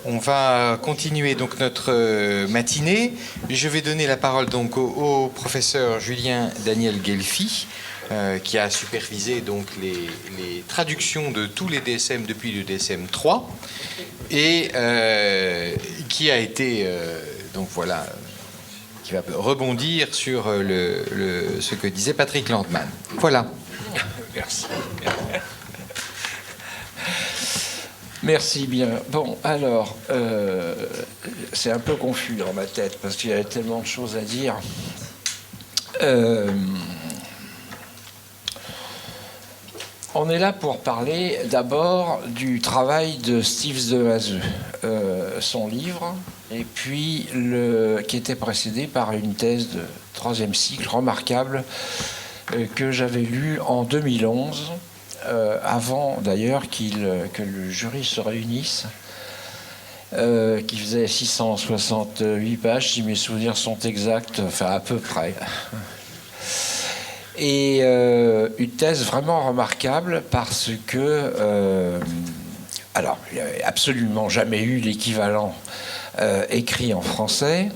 On va continuer donc notre matinée. Je vais donner la parole donc au professeur Julien Daniel Guelfi, qui a supervisé donc les traductions de tous les DSM depuis le DSM 3 et qui a été donc voilà, qui va rebondir sur ce que disait Patrick Landman. Voilà. Merci. Merci bien. Bon, alors, c'est un peu confus dans ma tête parce qu'il y a tellement de choses à dire. On est là pour parler d'abord du travail de Steve Demazeux, son livre, et puis qui était précédé par une thèse de 3e cycle remarquable que j'avais lue en 2011. Avant d'ailleurs que le jury se réunisse, qui faisait 668 pages, si mes souvenirs sont exacts, enfin à peu près. Et une thèse vraiment remarquable parce que, alors, il n'y avait absolument jamais eu l'équivalent écrit en français.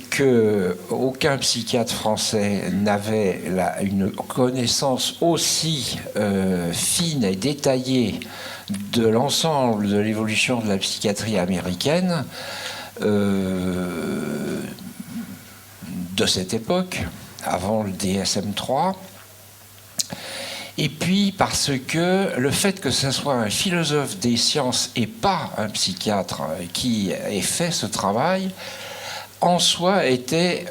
Qu'aucun psychiatre français n'avait une connaissance aussi fine et détaillée de l'ensemble de l'évolution de la psychiatrie américaine de cette époque, avant le DSM-3. Et puis parce que le fait que ce soit un philosophe des sciences et pas un psychiatre qui ait fait ce travail, en soi était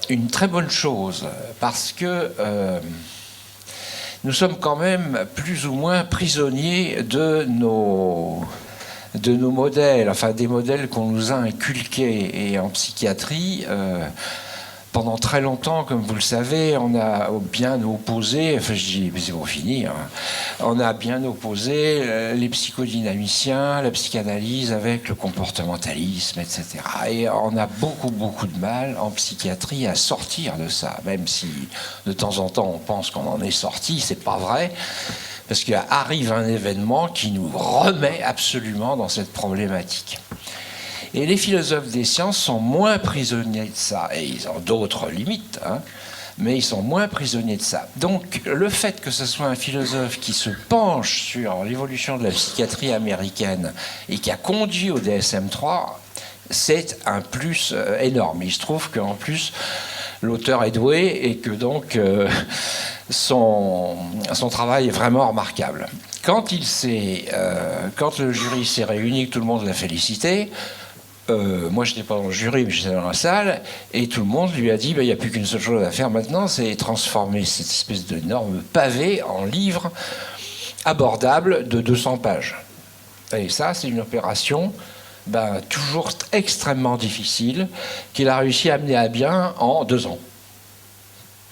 une très bonne chose, parce que nous sommes quand même plus ou moins prisonniers de nos modèles, enfin des modèles qu'on nous a inculqués. Et en psychiatrie, pendant très longtemps, comme vous le savez, on a bien opposé, enfin je dis, mais c'est pour finir, hein, on a bien opposé les psychodynamiciens, la psychanalyse avec le comportementalisme, etc. Et on a beaucoup de mal en psychiatrie à sortir de ça, même si de temps en temps on pense qu'on en est sorti, c'est pas vrai, parce qu'il arrive un événement qui nous remet absolument dans cette problématique. Et les philosophes des sciences sont moins prisonniers de ça. Et ils ont d'autres limites, hein, mais ils sont moins prisonniers de ça. Donc, le fait que ce soit un philosophe qui se penche sur l'évolution de la psychiatrie américaine et qui a conduit au DSM-3, c'est un plus énorme. Il se trouve qu'en plus, l'auteur est doué et que donc son travail est vraiment remarquable. Quand le jury s'est réuni, que tout le monde l'a félicité, moi, je n'étais pas dans le jury, mais j'étais dans la salle, et tout le monde lui a dit, il n'y a plus qu'une seule chose à faire maintenant, c'est transformer cette espèce d'énorme pavé en livre abordable de 200 pages. Et ça, c'est une opération toujours extrêmement difficile, qu'il a réussi à mener à bien en 2 ans.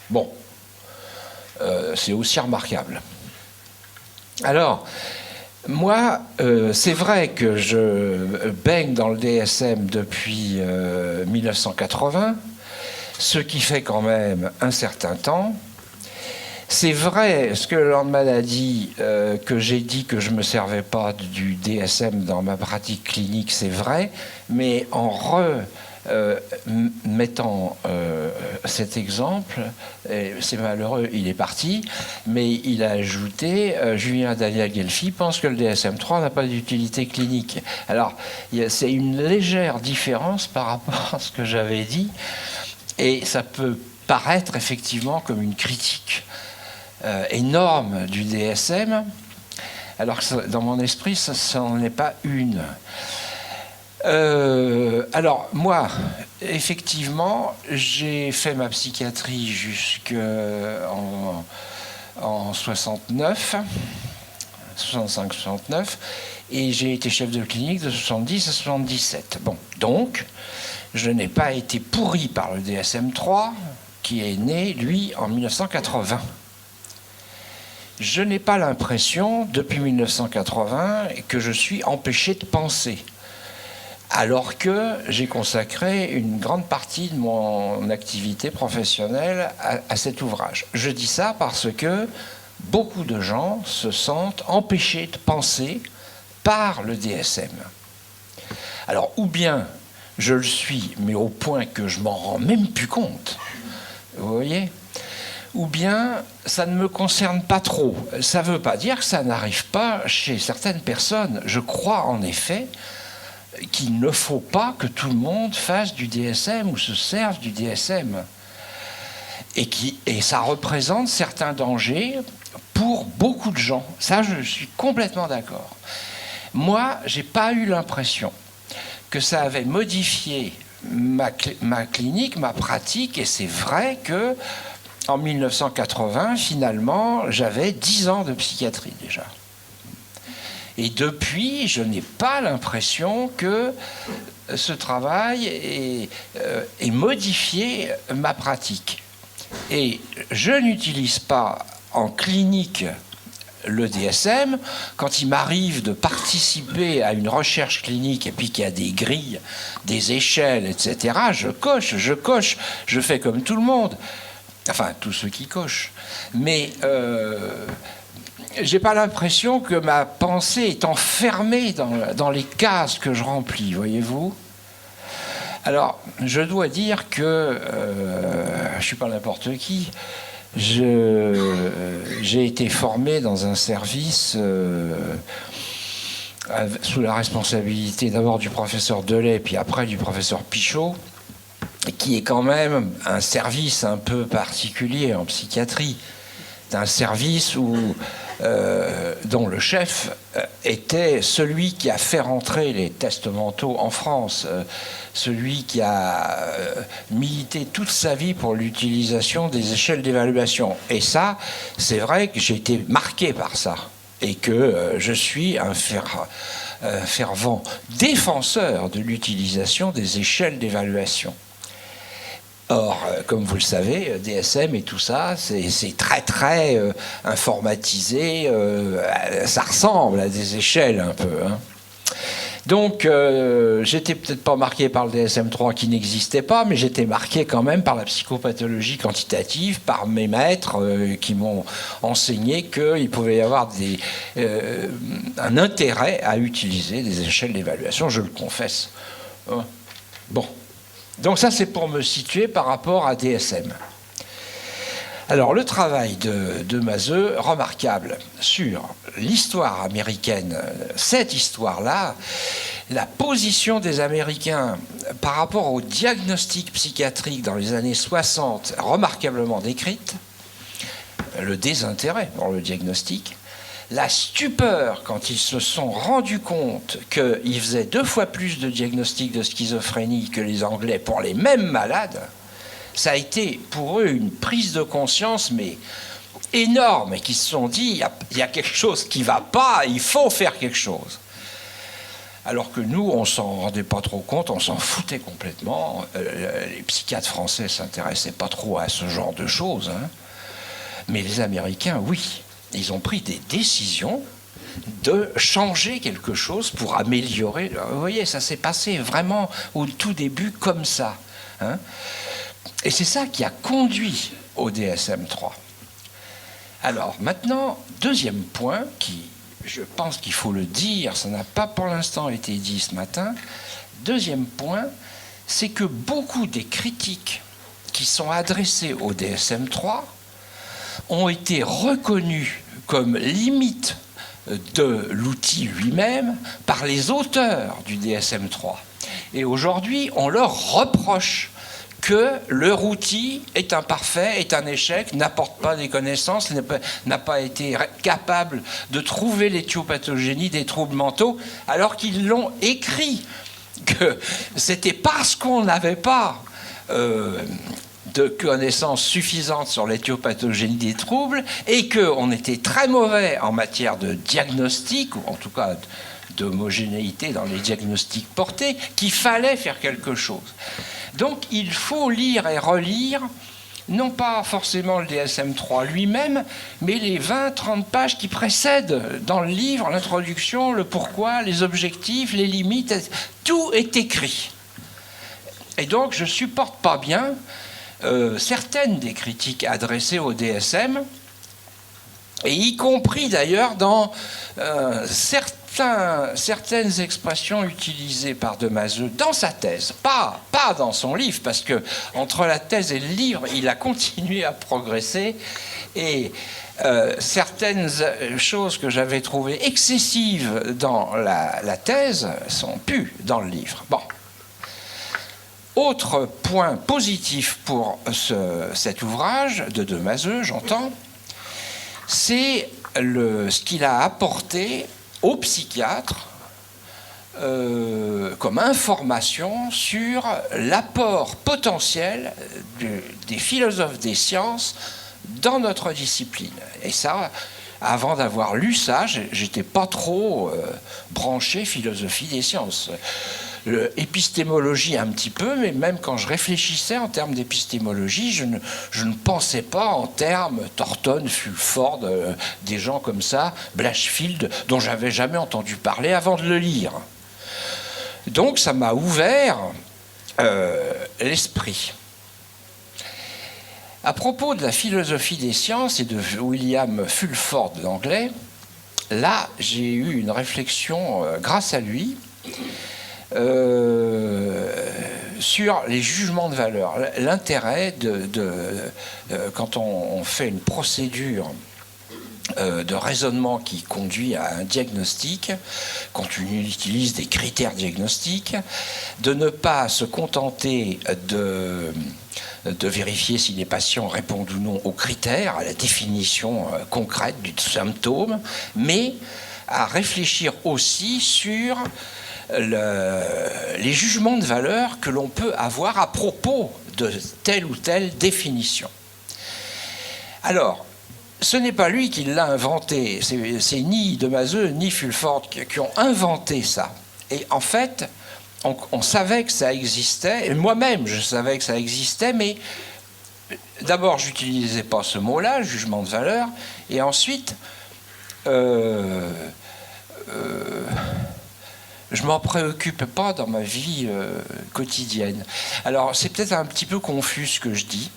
Bon, c'est aussi remarquable. Alors, moi, c'est vrai que je baigne dans le DSM depuis 1980, ce qui fait quand même un certain temps. C'est vrai, ce que Landman a dit, que j'ai dit que je ne me servais pas du DSM dans ma pratique clinique, c'est vrai, mais en mettant cet exemple, c'est malheureux, il est parti, mais il a ajouté Julien Daniel Guelfi pense que le DSM-3 n'a pas d'utilité clinique. Alors, c'est une légère différence par rapport à ce que j'avais dit, et ça peut paraître effectivement comme une critique énorme du DSM, alors que dans mon esprit, ça n'en est pas une. Alors, moi, effectivement, j'ai fait ma psychiatrie jusqu'en 65-69, et j'ai été chef de clinique de 70 à 77. Bon, donc, je n'ai pas été pourri par le DSM-3, qui est né, lui, en 1980. Je n'ai pas l'impression, depuis 1980, que je suis empêché de penser. Alors que j'ai consacré une grande partie de mon activité professionnelle à cet ouvrage. Je dis ça parce que beaucoup de gens se sentent empêchés de penser par le DSM. Alors, ou bien je le suis, mais au point que je m'en rends même plus compte, vous voyez, ou bien ça ne me concerne pas trop. Ça ne veut pas dire que ça n'arrive pas chez certaines personnes. Je crois en effet qu'il ne faut pas que tout le monde fasse du DSM ou se serve du DSM. Et ça représente certains dangers pour beaucoup de gens. Ça, je suis complètement d'accord. Moi, je n'ai pas eu l'impression que ça avait modifié ma clinique, ma pratique, et c'est vrai que en 1980, finalement, j'avais 10 ans de psychiatrie déjà. Et depuis, je n'ai pas l'impression que ce travail ait modifié ma pratique. Et je n'utilise pas en clinique le DSM. Quand il m'arrive de participer à une recherche clinique et puis qu'il y a des grilles, des échelles, etc., je coche, je fais comme tout le monde. Enfin, tous ceux qui cochent. Mais j'ai pas l'impression que ma pensée est enfermée dans les cases que je remplis, voyez-vous. Alors, je dois dire que je suis pas n'importe qui. J'ai été formé dans un service sous la responsabilité d'abord du professeur Delay, puis après du professeur Pichot, qui est quand même un service un peu particulier en psychiatrie. C'est un service dont le chef était celui qui a fait rentrer les tests mentaux en France, celui qui a milité toute sa vie pour l'utilisation des échelles d'évaluation. Et ça, c'est vrai que j'ai été marqué par ça, et que je suis un fervent défenseur de l'utilisation des échelles d'évaluation. Or, comme vous le savez, DSM et tout ça, c'est très très informatisé, ça ressemble à des échelles un peu. Hein. Donc, j'étais peut-être pas marqué par le DSM-3 qui n'existait pas, mais j'étais marqué quand même par la psychopathologie quantitative, par mes maîtres qui m'ont enseigné qu'il pouvait y avoir un intérêt à utiliser des échelles d'évaluation, je le confesse. Bon. Donc ça, c'est pour me situer par rapport à DSM. Alors, le travail de Mazeux, remarquable, sur l'histoire américaine, cette histoire-là, la position des Américains par rapport au diagnostic psychiatrique dans les années 60, remarquablement décrite, le désintérêt pour le diagnostic, la stupeur quand ils se sont rendus compte qu'ils faisaient 2 fois plus de diagnostics de schizophrénie que les Anglais pour les mêmes malades, ça a été pour eux une prise de conscience, mais énorme, et qu'ils se sont dit, il y a quelque chose qui ne va pas, il faut faire quelque chose. Alors que nous, on ne s'en rendait pas trop compte, on s'en foutait complètement. Les psychiatres français ne s'intéressaient pas trop à ce genre de choses. Hein. Mais les Américains, oui. Ils ont pris des décisions de changer quelque chose pour améliorer. Vous voyez, ça s'est passé vraiment au tout début comme ça. Hein. Et c'est ça qui a conduit au DSM-3. Alors maintenant, deuxième point, qui, je pense qu'il faut le dire, ça n'a pas pour l'instant été dit ce matin. Deuxième point, c'est que beaucoup des critiques qui sont adressées au DSM-3 ont été reconnus comme limite de l'outil lui-même par les auteurs du DSM-3. Et aujourd'hui, on leur reproche que leur outil est imparfait, est un échec, n'apporte pas des connaissances, n'a pas été capable de trouver l'éthiopathogénie des troubles mentaux, alors qu'ils l'ont écrit, que c'était parce qu'on n'avait pas de connaissances suffisantes sur l'éthiopathogénie des troubles et qu'on était très mauvais en matière de diagnostic, ou en tout cas d'homogénéité dans les diagnostics portés, qu'il fallait faire quelque chose. Donc il faut lire et relire, non pas forcément le DSM-3 lui-même, mais les 20-30 pages qui précèdent dans le livre, l'introduction, le pourquoi, les objectifs, les limites, tout est écrit. Et donc je ne supporte pas bien certaines des critiques adressées au DSM, et y compris d'ailleurs dans certaines expressions utilisées par de Mazeux dans sa thèse, pas dans son livre, parce que entre la thèse et le livre, il a continué à progresser, et certaines choses que j'avais trouvées excessives dans la thèse sont plus dans le livre. Bon. Autre point positif pour cet ouvrage de Mazeux, j'entends, c'est ce qu'il a apporté aux psychiatres comme information sur l'apport potentiel des philosophes des sciences dans notre discipline. Et ça, avant d'avoir lu ça, j'étais pas trop branché philosophie des sciences. Épistémologie un petit peu, mais même quand je réfléchissais en termes d'épistémologie, je ne pensais pas en termes Thornton, Fulford, des gens comme ça, Blatchfield, dont j'avais jamais entendu parler avant de le lire. Donc ça m'a ouvert l'esprit. À propos de la philosophie des sciences et de William Fulford l'anglais, là j'ai eu une réflexion grâce à lui sur les jugements de valeur. L'intérêt quand on fait une procédure de raisonnement qui conduit à un diagnostic, quand on utilise des critères diagnostiques, de ne pas se contenter de vérifier si les patients répondent ou non aux critères, à la définition concrète du symptôme, mais à réfléchir aussi sur les jugements de valeur que l'on peut avoir à propos de telle ou telle définition. Alors, ce n'est pas lui qui l'a inventé, c'est ni de Mazeux ni Fulford qui ont inventé ça. Et en fait, on savait que ça existait, et moi-même je savais que ça existait, mais d'abord j'utilisais pas ce mot-là, jugement de valeur, et ensuite je m'en préoccupe pas dans ma vie quotidienne. Alors c'est peut-être un petit peu confus ce que je dis.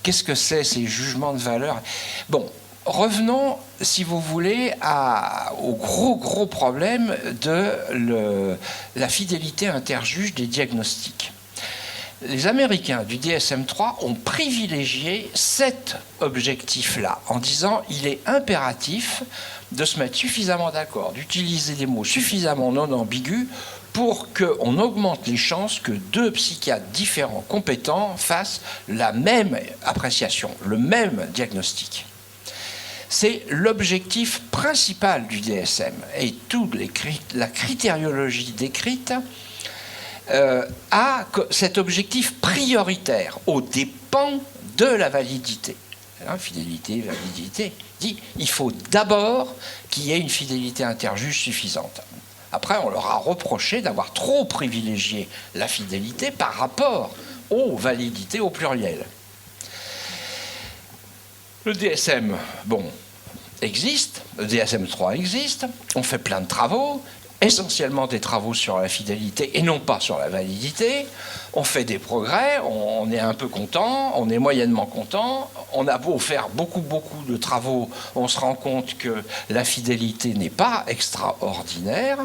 Qu'est-ce que c'est ces jugements de valeur? Bon, revenons, si vous voulez, au gros problème de la fidélité interjuge des diagnostics. Les Américains du DSM-3 ont privilégié cet objectif-là en disant il est impératif de se mettre suffisamment d'accord, d'utiliser des mots suffisamment non ambigus pour qu'on augmente les chances que deux psychiatres différents compétents fassent la même appréciation, le même diagnostic. C'est l'objectif principal du DSM. Et toute la critériologie décrite a cet objectif prioritaire aux dépens de la validité. Fidélité, validité, dit il faut d'abord qu'il y ait une fidélité interjuge suffisante. Après, on leur a reproché d'avoir trop privilégié la fidélité par rapport aux validités au pluriel. Le DSM, bon, existe, le DSM-3 existe, on fait plein de travaux, essentiellement des travaux sur la fidélité et non pas sur la validité. On fait des progrès, on est un peu content, on est moyennement content. On a beau faire beaucoup de travaux, on se rend compte que la fidélité n'est pas extraordinaire.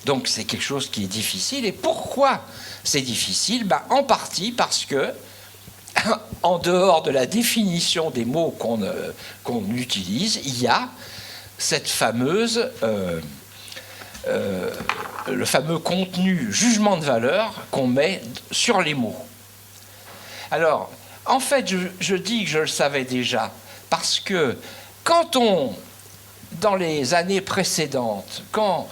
Donc c'est quelque chose qui est difficile. Et pourquoi c'est difficile? En partie parce que, en dehors de la définition des mots qu'on utilise, il y a cette fameuse... le fameux contenu jugement de valeur qu'on met sur les mots. Alors, en fait, je dis que je le savais déjà, parce que dans les années précédentes, quand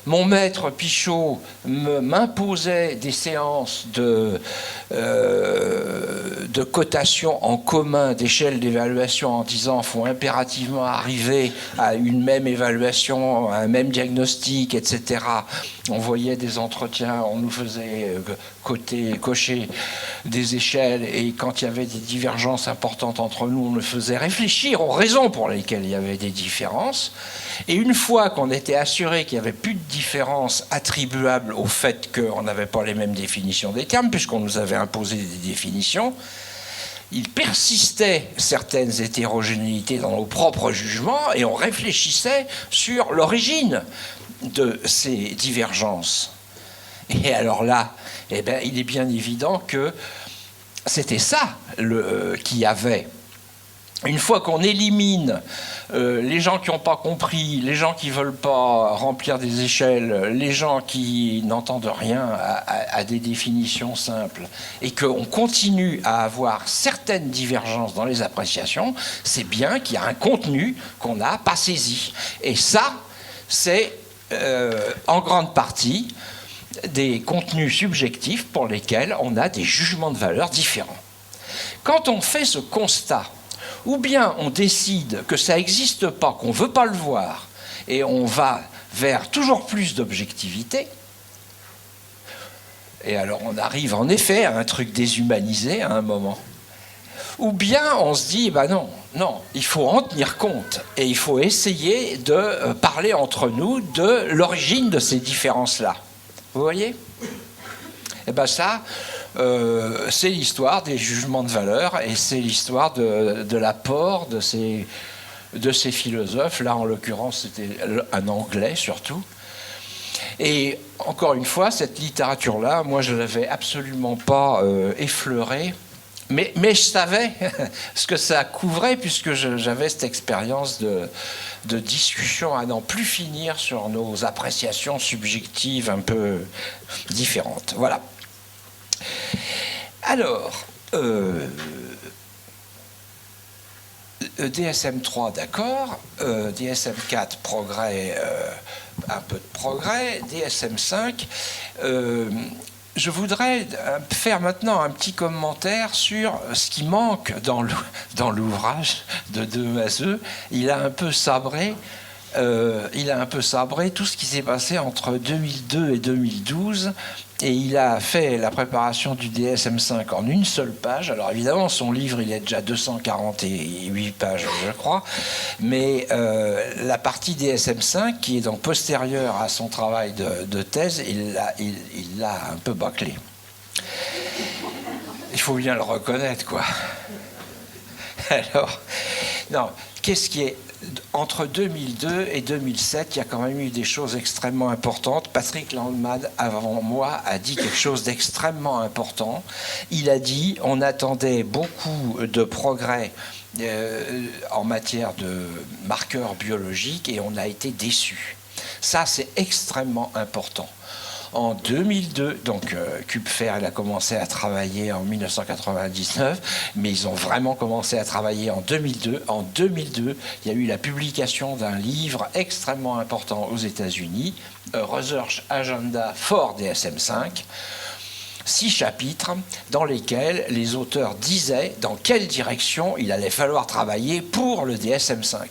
mon maître Pichot m'imposait des séances de cotation en commun d'échelle d'évaluation en disant qu'il faut impérativement arriver à une même évaluation, à un même diagnostic, etc. On voyait des entretiens, on nous faisait cocher des échelles, et quand il y avait des divergences importantes entre nous, on nous faisait réfléchir aux raisons pour lesquelles il y avait des différences. Et une fois qu'on était assuré qu'il n'y avait plus de différence attribuable au fait qu'on n'avait pas les mêmes définitions des termes, puisqu'on nous avait imposé des définitions, il persistait certaines hétérogénéités dans nos propres jugements et on réfléchissait sur l'origine de ces divergences. Et alors là, eh bien, il est bien évident que c'était ça qu'il y avait. Une fois qu'on élimine les gens qui n'ont pas compris, les gens qui ne veulent pas remplir des échelles, les gens qui n'entendent rien à des définitions simples, et qu'on continue à avoir certaines divergences dans les appréciations, c'est bien qu'il y a un contenu qu'on n'a pas saisi. Et ça, c'est en grande partie des contenus subjectifs pour lesquels on a des jugements de valeur différents. Quand on fait ce constat, ou bien on décide que ça n'existe pas, qu'on ne veut pas le voir, et on va vers toujours plus d'objectivité, et alors on arrive en effet à un truc déshumanisé à un moment. Ou bien on se dit, ben non, il faut en tenir compte, et il faut essayer de parler entre nous de l'origine de ces différences-là. Vous voyez ? Eh bien ça, c'est l'histoire des jugements de valeur et c'est l'histoire de l'apport de ces philosophes. Là, en l'occurrence, c'était un Anglais surtout. Et encore une fois, cette littérature-là, moi, je ne l'avais absolument pas effleurée. Mais je savais ce que ça couvrait puisque j'avais cette expérience de discussion à n'en plus finir sur nos appréciations subjectives un peu différentes. Voilà. Alors, DSM-3, d'accord. DSM-4, progrès, un peu de progrès. DSM-5, je voudrais faire maintenant un petit commentaire sur ce qui manque dans l'ouvrage de De Mazeux. Il a un peu sabré tout ce qui s'est passé entre 2002 et 2012 et il a fait la préparation du DSM-5 en une seule page. Alors évidemment, son livre, il est déjà 248 pages, je crois, mais la partie DSM-5, qui est donc postérieure à son travail de thèse, il l'a un peu bâclé. Il faut bien le reconnaître, quoi. Alors, non, qu'est-ce qui est... Entre 2002 et 2007, il y a quand même eu des choses extrêmement importantes. Patrick Landman, avant moi, a dit quelque chose d'extrêmement important. Il a dit on attendait beaucoup de progrès en matière de marqueurs biologiques et on a été déçus. Ça, c'est extrêmement important. En 2002, donc Kupfer, il a commencé à travailler en 1999, mais ils ont vraiment commencé à travailler en 2002. En 2002, il y a eu la publication d'un livre extrêmement important aux États-Unis, Research Agenda for DSM-5, 6 chapitres dans lesquels les auteurs disaient dans quelle direction il allait falloir travailler pour le DSM-5.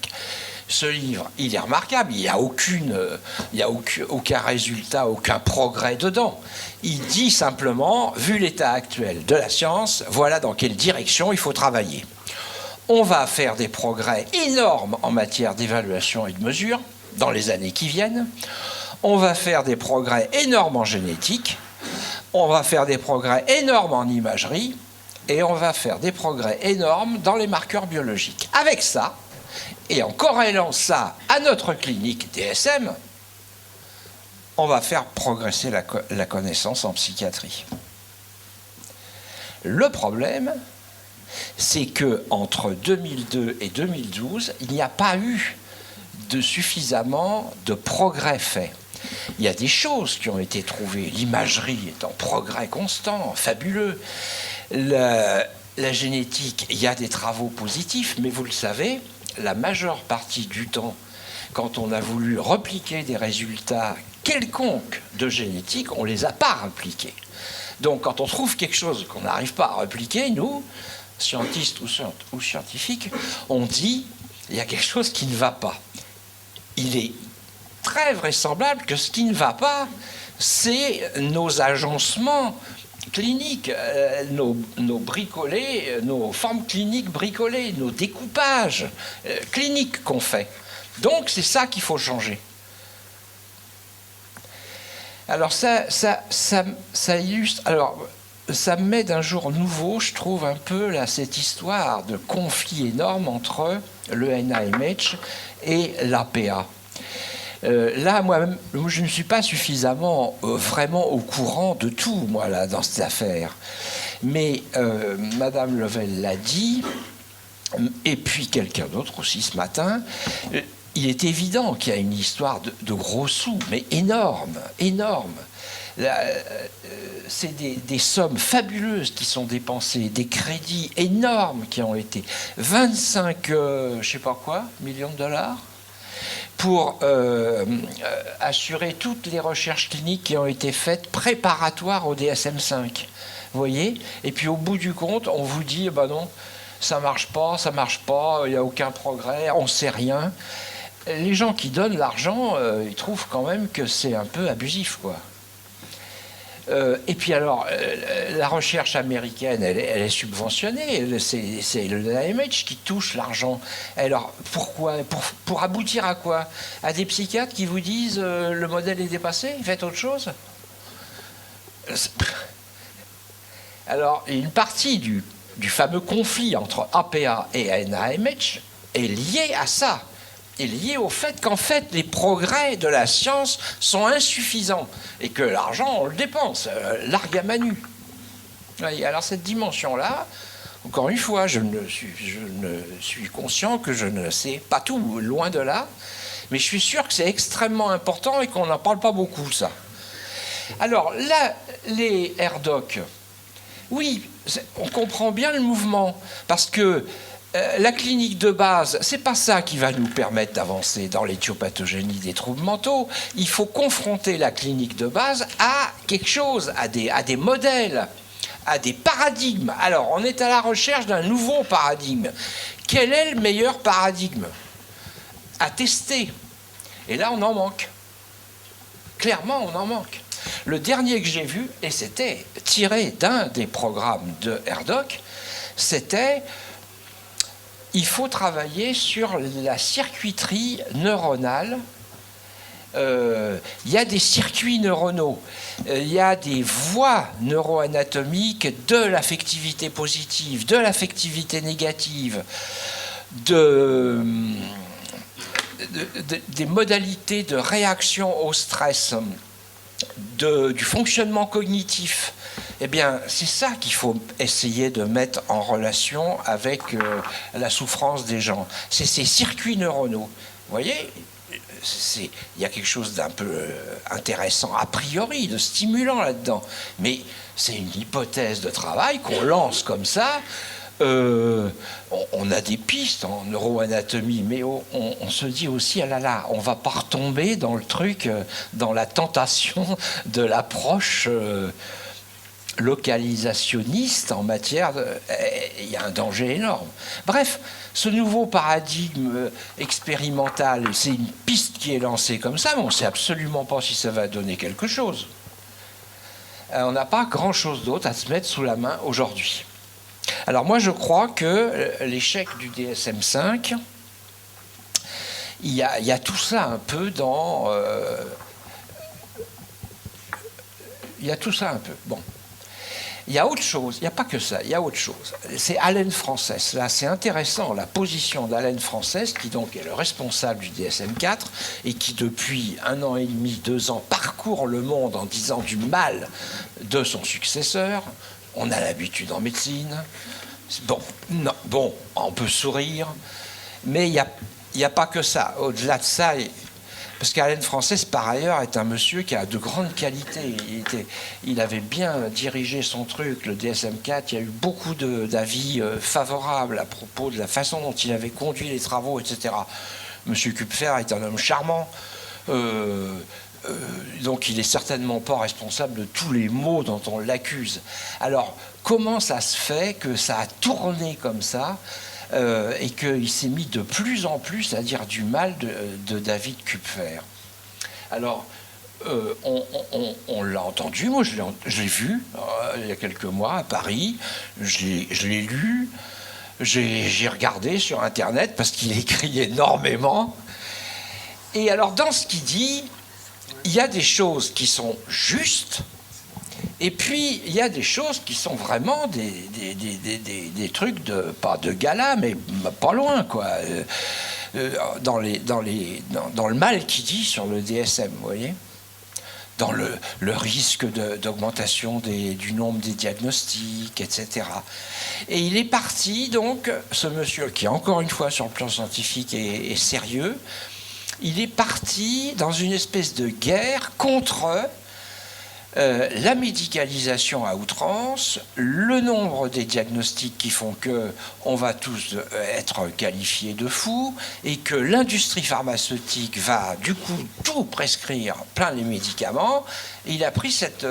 Ce livre, il est remarquable, il n'y a aucun résultat, aucun progrès dedans. Il dit simplement, vu l'état actuel de la science, voilà dans quelle direction il faut travailler. On va faire des progrès énormes en matière d'évaluation et de mesure dans les années qui viennent. On va faire des progrès énormes en génétique. On va faire des progrès énormes en imagerie. Et on va faire des progrès énormes dans les marqueurs biologiques. Avec ça, et en corrélant ça à notre clinique DSM, on va faire progresser la connaissance en psychiatrie. Le problème, c'est qu'entre 2002 et 2012, il n'y a pas eu suffisamment de progrès faits. Il y a des choses qui ont été trouvées. L'imagerie est en progrès constant, fabuleux. La génétique, il y a des travaux positifs, mais vous le savez, la majeure partie du temps, quand on a voulu repliquer des résultats quelconques de génétique, on ne les a pas repliqués. Donc quand on trouve quelque chose qu'on n'arrive pas à repliquer, nous, scientistes ou scientifiques, on dit il y a quelque chose qui ne va pas. Il est très vraisemblable que ce qui ne va pas, c'est nos agencements cliniques, nos bricolés, nos formes cliniques bricolées, nos découpages cliniques qu'on fait. Donc c'est ça qu'il faut changer. Alors ça illustre. Alors ça me met d'un jour nouveau, je trouve, un peu là, cette histoire de conflit énorme entre le NIMH et l'APA. Là, moi-même, je ne suis pas suffisamment vraiment au courant de tout, moi, là, dans cette affaire. Mais Madame Level l'a dit, et puis quelqu'un d'autre aussi ce matin, il est évident qu'il y a une histoire de gros sous, mais énorme, énorme. C'est des sommes fabuleuses qui sont dépensées, des crédits énormes qui ont été 25, je sais pas quoi, millions de dollars pour assurer toutes les recherches cliniques qui ont été faites préparatoires au DSM-5. Vous voyez? Et puis au bout du compte, on vous dit, ben non, ça marche pas, il n'y a aucun progrès, on sait rien. Les gens qui donnent l'argent, ils trouvent quand même que c'est un peu abusif, quoi. Et puis alors, la recherche américaine, elle est subventionnée, c'est le NIMH qui touche l'argent. Alors, pourquoi? Pour aboutir à quoi? À des psychiatres qui vous disent le modèle est dépassé, faites autre chose? Alors, une partie du fameux conflit entre APA et NIMH est liée à ça. Est lié au fait qu'en fait, les progrès de la science sont insuffisants et que l'argent, on le dépense, largue à manu. Alors cette dimension-là, encore une fois, je suis conscient que je ne sais pas tout, loin de là, mais je suis sûr que c'est extrêmement important et qu'on n'en parle pas beaucoup, ça. Alors là, les RDoC, oui, on comprend bien le mouvement, parce que la clinique de base, c'est pas ça qui va nous permettre d'avancer dans l'éthiopathogénie des troubles mentaux. Il faut confronter la clinique de base à quelque chose, à des modèles, à des paradigmes. Alors, on est à la recherche d'un nouveau paradigme. Quel est le meilleur paradigme à tester? Et là, on en manque. Clairement, on en manque. Le dernier que j'ai vu, et c'était tiré d'un des programmes de RDoC, c'était... Il faut travailler sur la circuiterie neuronale. Il y a des circuits neuronaux, il y a des voies neuroanatomiques de l'affectivité positive, de l'affectivité négative, des modalités de réaction au stress, du fonctionnement cognitif. Eh bien, c'est ça qu'il faut essayer de mettre en relation avec la souffrance des gens. C'est ces circuits neuronaux. Vous voyez, il y a quelque chose d'un peu intéressant, a priori, de stimulant là-dedans. Mais c'est une hypothèse de travail qu'on lance comme ça. On a des pistes en neuroanatomie, mais on se dit aussi, ah là là, on ne va pas retomber dans le truc, dans la tentation de l'approche... localisationniste en matière il y a un danger énorme. Bref, ce nouveau paradigme expérimental, c'est une piste qui est lancée comme ça, mais on ne sait absolument pas si ça va donner quelque chose. On n'a pas grand-chose d'autre à se mettre sous la main aujourd'hui. Alors moi, je crois que l'échec du DSM-5, il y a tout ça un peu dans... il y a tout ça un peu. Bon. Il y a autre chose, il n'y a pas que ça, il y a autre chose. C'est Allen Frances. Là, c'est intéressant, la position d'Allen Frances, qui donc est le responsable du DSM-4 et qui, depuis 1 an et demi, 2 ans, parcourt le monde en disant du mal de son successeur. On a l'habitude en médecine. Bon, non, bon, on peut sourire, mais il n'y a pas que ça. Au-delà de ça... Parce qu'Allen Frances, par ailleurs, est un monsieur qui a de grandes qualités. Il avait bien dirigé son truc, le DSM-4. Il y a eu beaucoup d'avis favorables à propos de la façon dont il avait conduit les travaux, etc. Monsieur Kupfer est un homme charmant. Donc il n'est certainement pas responsable de tous les maux dont on l'accuse. Alors, comment ça se fait que ça a tourné comme ça et qu'il s'est mis de plus en plus à dire du mal de David Kupfer. Alors, on l'a entendu, moi je l'ai vu il y a quelques mois à Paris, je l'ai lu, j'ai regardé sur Internet parce qu'il écrit énormément. Et alors, dans ce qu'il dit, il y a des choses qui sont justes Et puis, il y a des choses qui sont vraiment des trucs, pas de gala, mais pas loin, quoi. Dans le mal qu'il dit sur le DSM, vous voyez, dans le risque d'augmentation du nombre des diagnostics, etc. Et il est parti, donc, ce monsieur, qui encore une fois, sur le plan scientifique, est sérieux, il est parti dans une espèce de guerre contre la médicalisation à outrance, le nombre des diagnostics qui font qu'on va tous être qualifiés de fous et que l'industrie pharmaceutique va du coup tout prescrire plein les médicaments. Et il a pris cette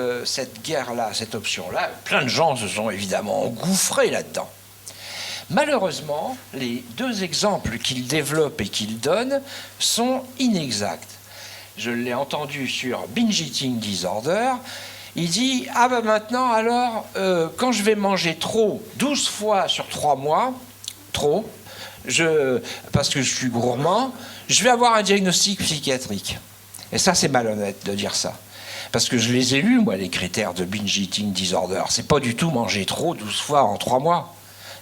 guerre-là, cette option-là. Plein de gens se sont évidemment engouffrés là-dedans. Malheureusement, les deux exemples qu'il développe et qu'il donne sont inexacts. Je l'ai entendu sur Binge Eating Disorder. Il dit « Ah ben maintenant, alors, quand je vais manger trop, 12 fois sur 3 mois, trop, parce que je suis gourmand, je vais avoir un diagnostic psychiatrique. » Et ça, c'est malhonnête de dire ça. Parce que je les ai lus, moi, les critères de Binge Eating Disorder. C'est pas du tout manger trop 12 fois en 3 mois.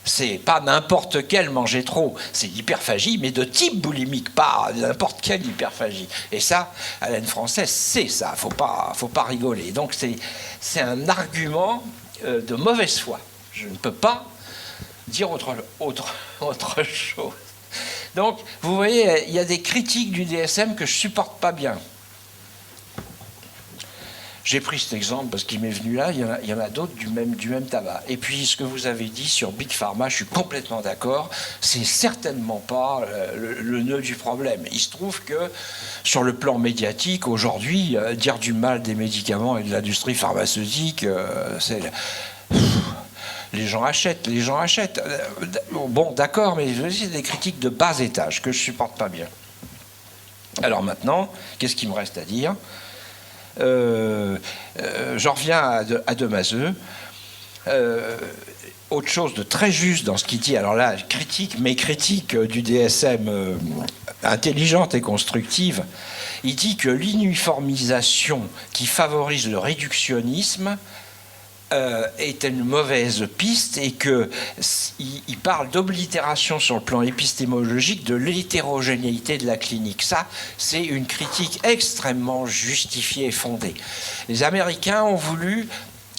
C'est pas n'importe quel manger trop, c'est l'hyperphagie, mais de type boulimique, pas n'importe quelle hyperphagie. Et ça, à l'aide française, c'est ça, faut pas rigoler. Donc c'est un argument de mauvaise foi. Je ne peux pas dire autre chose. Donc, vous voyez, il y a des critiques du DSM que je supporte pas bien. J'ai pris cet exemple parce qu'il m'est venu là, il y en a d'autres du même tabac. Et puis ce que vous avez dit sur Big Pharma, je suis complètement d'accord, c'est certainement pas le nœud du problème. Il se trouve que sur le plan médiatique, aujourd'hui, dire du mal des médicaments et de l'industrie pharmaceutique, les gens achètent. Bon, d'accord, mais c'est des critiques de bas étage que je supporte pas bien. Alors maintenant, qu'est-ce qu'il me reste à dire ? J'en reviens à Demazeux. Autre chose de très juste dans ce qu'il dit, alors là, critique du DSM intelligente et constructive, il dit que l'uniformisation qui favorise le réductionnisme est une mauvaise piste et qu'il parle d'oblitération sur le plan épistémologique de l'hétérogénéité de la clinique. Ça, c'est une critique extrêmement justifiée et fondée. Les Américains ont voulu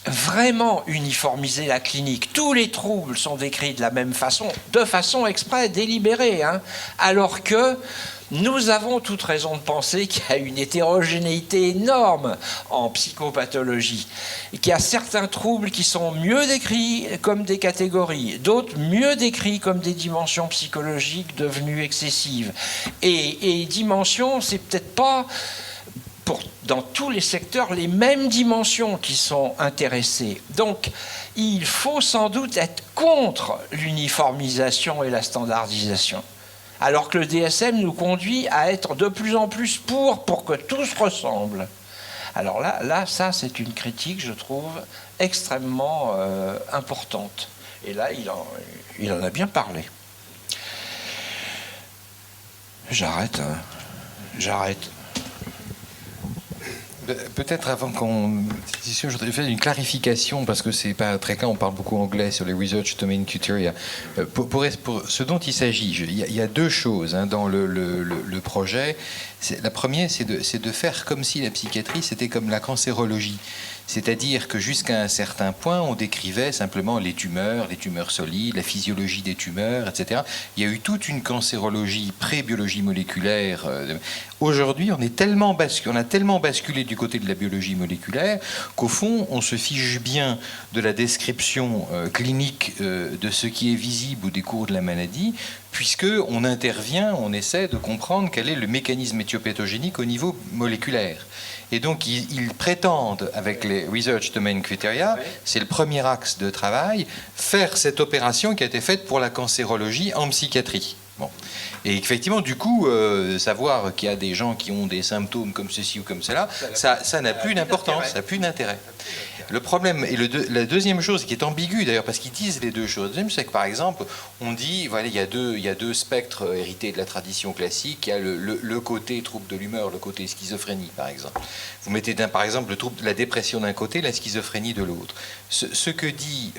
vraiment uniformiser la clinique. Tous les troubles sont décrits de la même façon, de façon exprès, délibérée, hein, alors que nous avons toute raison de penser qu'il y a une hétérogénéité énorme en psychopathologie, et qu'il y a certains troubles qui sont mieux décrits comme des catégories, d'autres mieux décrits comme des dimensions psychologiques devenues excessives. Et dimensions, c'est peut-être pas dans tous les secteurs les mêmes dimensions qui sont intéressées. Donc, il faut sans doute être contre l'uniformisation et la standardisation. Alors que le DSM nous conduit à être de plus en plus pour que tout se ressemble. Alors là, ça, c'est une critique, je trouve, extrêmement importante. Et là, il en a bien parlé. J'arrête. Peut-être avant qu'on... Je voudrais faire une clarification, parce que c'est pas très clair, on parle beaucoup anglais sur les Research Domain Criteria. Pour ce dont il s'agit, il y a deux choses dans le projet. La première, c'est de faire comme si la psychiatrie, c'était comme la cancérologie. C'est-à-dire que jusqu'à un certain point, on décrivait simplement les tumeurs solides, la physiologie des tumeurs, etc. Il y a eu toute une cancérologie pré-biologie moléculaire. Aujourd'hui, on a tellement basculé du côté de la biologie moléculaire qu'au fond, on se fiche bien de la description clinique de ce qui est visible au décours de la maladie, puisqu'on intervient, on essaie de comprendre quel est le mécanisme éthiopathogénique au niveau moléculaire. Et donc, ils prétendent, avec les Research Domain Criteria, c'est le premier axe de travail, faire cette opération qui a été faite pour la cancérologie en psychiatrie. Bon. Et effectivement, du coup, savoir qu'il y a des gens qui ont des symptômes comme ceci ou comme cela, ça n'a plus d'importance, ça n'a plus d'intérêt. Le problème, et la deuxième chose qui est ambiguë d'ailleurs, parce qu'ils disent les deux choses, c'est que par exemple, on dit, voilà, il y a deux spectres hérités de la tradition classique, il y a le côté trouble de l'humeur, le côté schizophrénie par exemple. Vous mettez par exemple la dépression d'un côté, la schizophrénie de l'autre. Ce que dit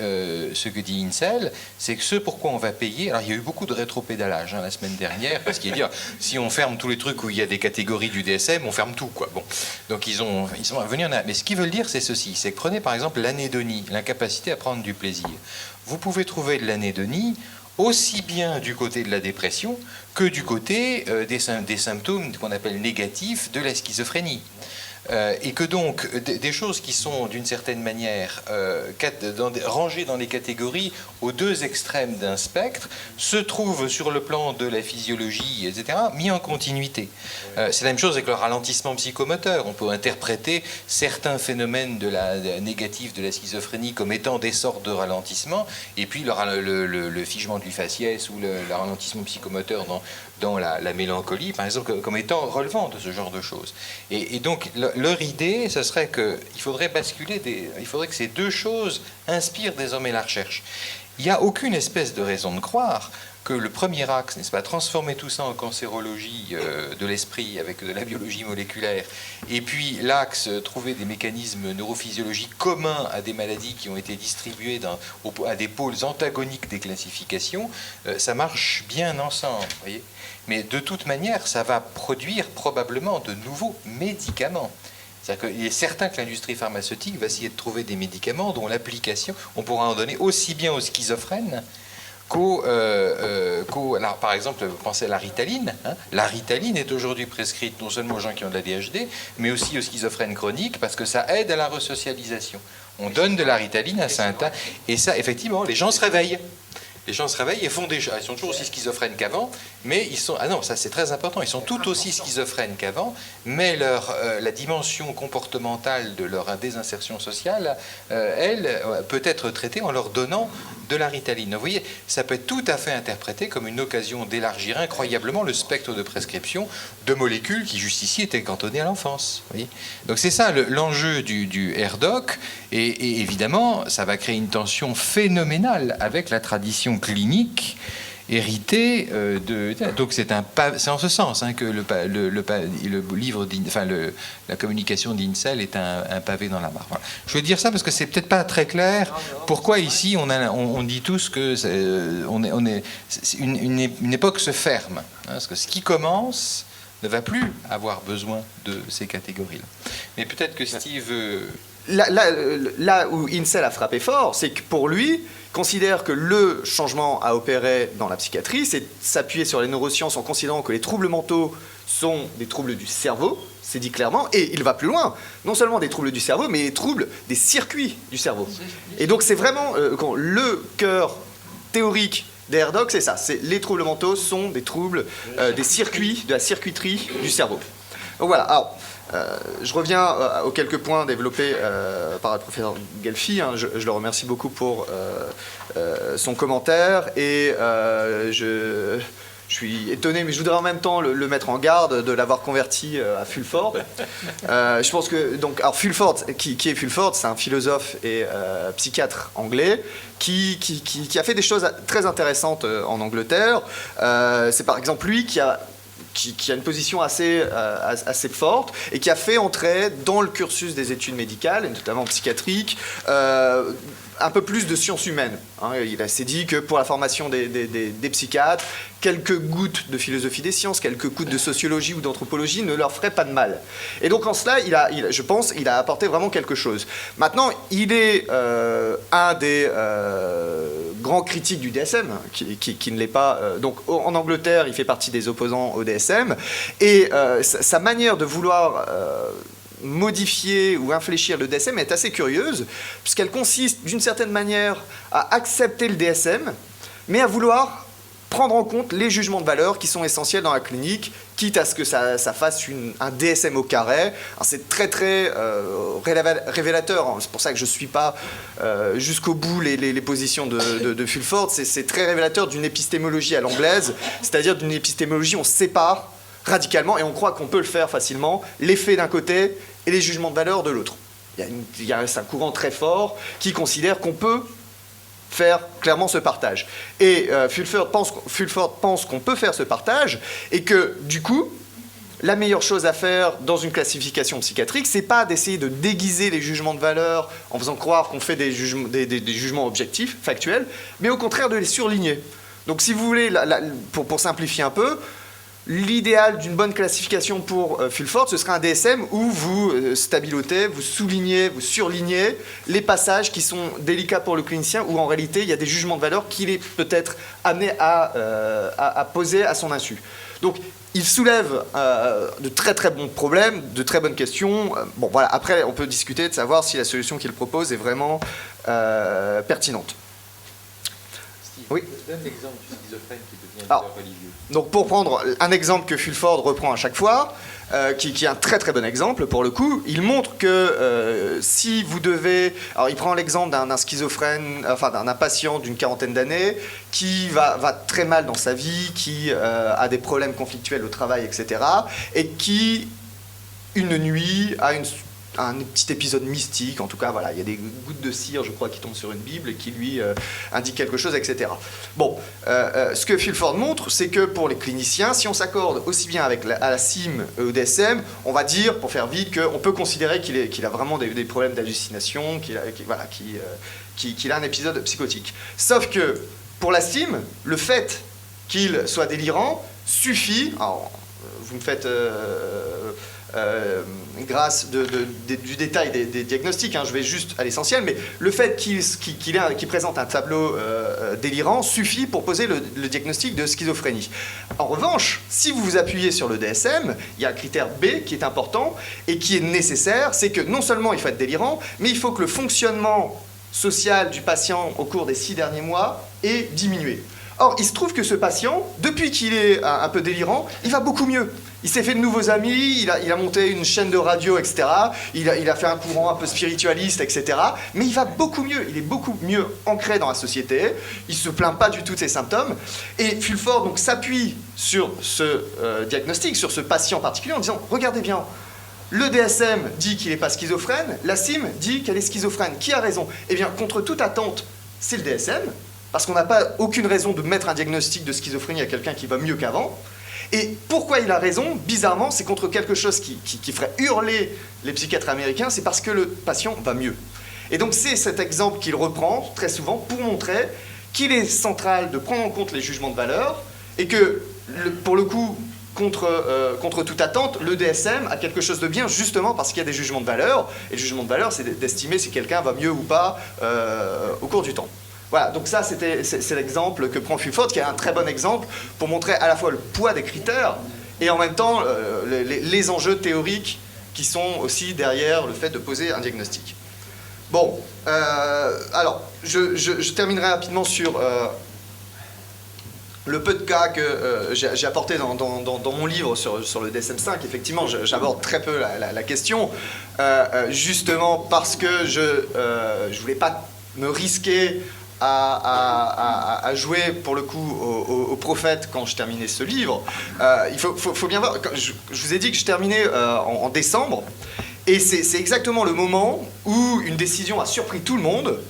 Insel, c'est que ce pourquoi on va payer, alors il y a eu beaucoup de rétropédalage la semaine dernière, parce qu'il dit, si on ferme tous les trucs où il y a des catégories du DSM, on ferme tout, quoi. Bon. Donc ils sont venus en... Mais ce qu'ils veulent dire, c'est ceci, c'est que prenez par exemple l'anédonie, l'incapacité à prendre du plaisir. Vous pouvez trouver de l'anédonie aussi bien du côté de la dépression que du côté des symptômes qu'on appelle négatifs de la schizophrénie. Et que donc des choses qui sont d'une certaine manière rangées dans les catégories aux deux extrêmes d'un spectre se trouvent sur le plan de la physiologie, etc., mis en continuité. C'est la même chose avec le ralentissement psychomoteur. On peut interpréter certains phénomènes négatifs de la schizophrénie comme étant des sortes de ralentissement, et puis le figement du faciès ou le ralentissement psychomoteur dans la mélancolie, par exemple, comme étant relevant de ce genre de choses. Et donc, leur idée, ce serait qu'il faudrait il faudrait que ces deux choses inspirent désormais la recherche. Il n'y a aucune espèce de raison de croire que le premier axe, n'est-ce pas, transformer tout ça en cancérologie de l'esprit avec de la biologie moléculaire, et puis l'axe, trouver des mécanismes neurophysiologiques communs à des maladies qui ont été distribuées à des pôles antagoniques des classifications, ça marche bien ensemble, voyez. Mais de toute manière, ça va produire probablement de nouveaux médicaments. C'est-à-dire qu'il est certain que l'industrie pharmaceutique va essayer de trouver des médicaments dont l'application, on pourra en donner aussi bien aux schizophrènes alors, par exemple, vous pensez à la Ritaline. La Ritaline est aujourd'hui prescrite non seulement aux gens qui ont de la DHD, mais aussi aux schizophrènes chroniques, parce que ça aide à la resocialisation. On donne de la Ritaline à Saint-Anne, et ça, effectivement, les gens se réveillent. Les gens se réveillent et font déjà. Ils sont toujours aussi schizophrènes qu'avant, mais ils sont. Ah non, ça c'est très important. Ils sont tout aussi schizophrènes qu'avant, mais la dimension comportementale de leur désinsertion sociale, elle, peut être traitée en leur donnant de la Ritaline. Vous voyez, ça peut être tout à fait interprété comme une occasion d'élargir incroyablement le spectre de prescription de molécules qui jusqu'ici étaient cantonnées à l'enfance. Donc c'est ça l'enjeu du RDoC, et évidemment, ça va créer une tension phénoménale avec la tradition clinique héritée donc c'est en ce sens que le livre, la communication d'Insel est un pavé dans la mare. Voilà. Je veux dire ça parce que c'est peut-être pas très clair pourquoi ici on dit tous que une époque se ferme, parce que ce qui commence ne va plus avoir besoin de ces catégories-là. Mais peut-être que Steve... Là où Insel a frappé fort, c'est que pour lui, considère que le changement à opérer dans la psychiatrie, c'est s'appuyer sur les neurosciences en considérant que les troubles mentaux sont des troubles du cerveau, c'est dit clairement, et il va plus loin, non seulement des troubles du cerveau, mais des troubles des circuits du cerveau. Et donc c'est vraiment le cœur théorique des RDoC, c'est ça, les troubles mentaux sont des troubles des circuits, de la circuiterie du cerveau. Donc voilà, alors... je reviens aux quelques points développés par le professeur Gelfi. Je le remercie beaucoup pour son commentaire, et je suis étonné, mais je voudrais en même temps le mettre en garde de l'avoir converti à Fulford. Je pense que alors Fulford, qui est Fulford, c'est un philosophe et psychiatre anglais qui a fait des choses très intéressantes en Angleterre. C'est par exemple lui qui a une position assez forte et qui a fait entrer dans le cursus des études médicales, et notamment psychiatriques, un peu plus de sciences humaines. Il s'est dit que pour la formation des psychiatres, quelques gouttes de philosophie des sciences, quelques gouttes de sociologie ou d'anthropologie ne leur feraient pas de mal. Et donc en cela, je pense, il a apporté vraiment quelque chose. Maintenant, il est un des grands critiques du DSM, qui ne l'est pas. Donc en Angleterre, il fait partie des opposants au DSM, et sa manière de vouloir modifier ou infléchir le DSM est assez curieuse, puisqu'elle consiste d'une certaine manière à accepter le DSM, mais à vouloir prendre en compte les jugements de valeur qui sont essentiels dans la clinique, quitte à ce que ça fasse un DSM au carré. C'est très révélateur, hein. C'est pour ça que je ne suis pas jusqu'au bout les positions de Fulford. C'est très révélateur d'une épistémologie à l'anglaise, c'est-à-dire d'une épistémologie où on sépare radicalement, et on croit qu'on peut le faire facilement, les faits d'un côté et les jugements de valeur de l'autre. C'est un courant très fort qui considère qu'on peut faire clairement ce partage. Et Fulford pense qu'on peut faire ce partage, et que du coup, la meilleure chose à faire dans une classification psychiatrique, c'est pas d'essayer de déguiser les jugements de valeur en faisant croire qu'on fait des jugements objectifs, factuels, mais au contraire de les surligner. Donc si vous voulez, pour simplifier un peu, l'idéal d'une bonne classification pour Fulford, ce serait un DSM où vous stabilotez, vous soulignez, vous surlignez les passages qui sont délicats pour le clinicien, où en réalité il y a des jugements de valeur qu'il est peut-être amené à poser à son insu. Donc il soulève de très très bons problèmes, de très bonnes questions. Bon voilà, après on peut discuter de savoir si la solution qu'il propose est vraiment pertinente. Steve, oui. Donne l'exemple du schizophrène qui devient Alors, religieux. Donc pour prendre un exemple que Fulford reprend à chaque fois, qui est un très très bon exemple pour le coup, il montre que si vous devez... Alors il prend l'exemple d'un schizophrène, enfin d'un patient d'une quarantaine d'années qui va très mal dans sa vie, qui a des problèmes conflictuels au travail, etc. Et qui, une nuit, a un petit épisode mystique, en tout cas, voilà, il y a des gouttes de cire, je crois, qui tombent sur une Bible et qui lui indiquent quelque chose, etc. Bon, ce que Fulford montre, c'est que pour les cliniciens, si on s'accorde aussi bien à la CIM et au DSM, on va dire, pour faire vite, qu'on peut considérer qu'il a vraiment des problèmes d'hallucination, qu'il a un épisode psychotique. Sauf que, pour la CIM, le fait qu'il soit délirant suffit... Alors, vous me faites... grâce du détail des diagnostics, hein, je vais juste à l'essentiel, mais le fait qu'il présente un tableau délirant suffit pour poser le diagnostic de schizophrénie. En revanche, si vous vous appuyez sur le DSM, il y a un critère B qui est important et qui est nécessaire, c'est que non seulement il faut être délirant, mais il faut que le fonctionnement social du patient au cours des 6 derniers mois ait diminué. Or, il se trouve que ce patient, depuis qu'il est un peu délirant, il va beaucoup mieux. Il s'est fait de nouveaux amis, il a monté une chaîne de radio, etc. Il a fait un courant un peu spiritualiste, etc. Mais il va beaucoup mieux, il est beaucoup mieux ancré dans la société, il ne se plaint pas du tout de ses symptômes. Et Fulford donc s'appuie sur ce diagnostic, sur ce patient particulier, en disant « Regardez bien, le DSM dit qu'il n'est pas schizophrène, la CIM dit qu'elle est schizophrène. Qui a raison ?» Eh bien, contre toute attente, c'est le DSM, parce qu'on n'a pas aucune raison de mettre un diagnostic de schizophrénie à quelqu'un qui va mieux qu'avant. Et pourquoi il a raison, bizarrement, c'est contre quelque chose qui ferait hurler les psychiatres américains, c'est parce que le patient va mieux. Et donc c'est cet exemple qu'il reprend très souvent pour montrer qu'il est central de prendre en compte les jugements de valeur, et que, pour le coup, contre toute attente, le DSM a quelque chose de bien, justement parce qu'il y a des jugements de valeur, et le jugement de valeur, c'est d'estimer si quelqu'un va mieux ou pas au cours du temps. Voilà, donc ça, c'est l'exemple que prend Fulford, qui est un très bon exemple pour montrer à la fois le poids des critères et en même temps les enjeux théoriques qui sont aussi derrière le fait de poser un diagnostic. Bon, alors, je terminerai rapidement sur le peu de cas que j'ai apporté dans mon livre sur le DSM-5. Effectivement, j'aborde très peu la question, justement parce que je ne voulais pas me risquer à jouer pour le coup au prophète quand je terminais ce livre. Il faut bien voir, je vous ai dit que je terminais en décembre, et c'est exactement le moment où une décision a surpris tout le monde.